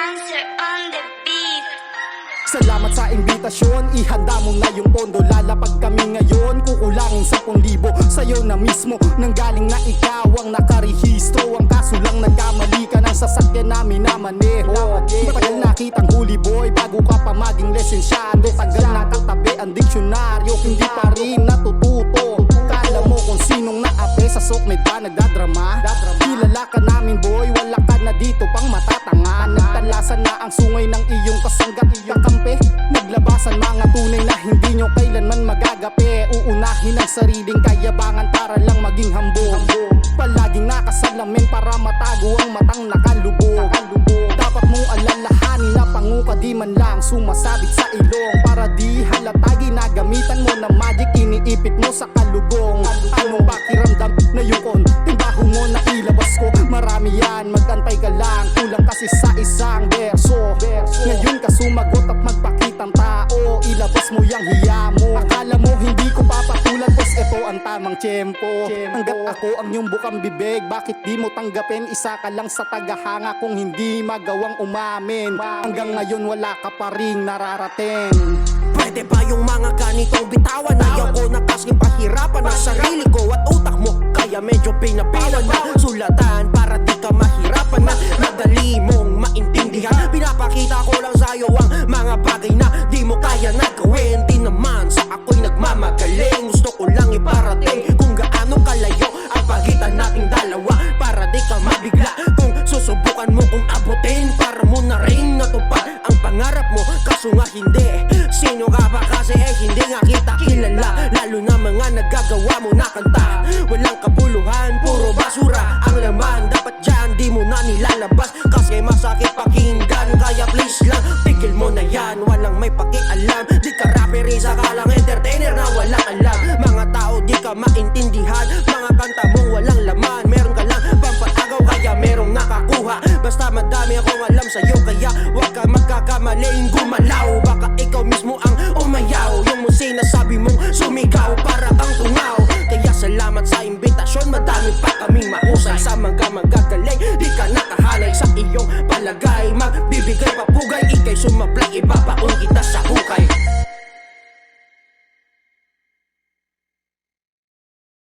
Dancer on the beat. Salamat sa imbitasyon, ihanda mo na yung pondo. Lalapag kami ngayon, kukulangin 10,000 sa'yo na mismo, nanggaling na ikaw ang nakarehistro. Ang kaso lang nagkamali ka ng sasakyan namin na maneho. Matagal na kitang huli boy, bago ka pa maging lisensyado. Tagal na katabi ang diksyonaryo, hindi pa rin natututo. Kala mo kung sinong naape, sa sokmed ba nagdadrama? Kilala ka namin boy, wala ka na dito pang matatanga. Nagtalasan na ang sungay ng iyong kasangga, iyang kampe. Naglabasan mga tunay na hindi nyo kailanman magagape. Uunahin ang sariling kayabangan para lang maging hambog. Palaging nakasalamin para matago ang matang nakalubog. Dapat mong alalahanin na panguka di man lang sumasabit sa ilong. Para di halata ginagamitan mo na magic, iniipit mo sa kalugong. Anong pakiramdam na yung konting baho mo na ilabas ko? Marami yan, magantay ka lang, kulang kasi sa isang verso. Ngayon ka sumagot at magpakitang tao, ilabas mo yung hiya mo. Akala mo hindi ko papatulan, pues ito ang tamang tiyempo. Hanggat ako ang iyong bukang bibig, bakit di mo tanggapin? Isa ka lang sa tagahanga kung hindi magawang umamin. Hanggang ngayon wala ka pa ring nararating. Pwede ba yung mga ganitong bitawan? Ayaw ko na kasing pahirapan ang sarili ko at utak mo, kaya medyo pinapawan na sulatan para di ka mahirapan na madali mong maintindihan. Pinapakita ko lang sa'yo ang mga bagay na di mo kaya na gawin. Di naman sa ako'y nagmamagaling, gusto ko lang iparating kung gaano kalayo ang pagitan nating dalawa, para di ka mabigla kung susubukan mo kung abutin. Para mo na rin natupad ang pangarap mo, kaso nga hindi. Sino ka ba kasi hindi nga kita kilala, lalo na mga nagagawa mo na kanta. Walang kabuluhan, puro basura ang laman. Dapat dyan di mo na nilalabas kasi masakit pakinggan. Kaya please lang, tigil mo na yan, walang may pakialam. Di ka rapper, isa ka lang entertainer na walang alam. Mga tao di ka maintindihan, mga kanta mong walang laman. Meron ka lang pampatagaw kaya merong nakakuha. Basta madami akong alam sa'yo, kaya wag ka magkakamaling gumalaw. Baka ikaw mismo ang umayaw, yung mo sinasabi mong sumigaw para kang tungaw. Kaya salamat sa imbitasyon, madami pa kaming mahusay. Sa mga magagaling, di ka nakahalay sa iyong palagay. Magbibigay papugay, ikay sumablay, ibabaon kita sa hukay.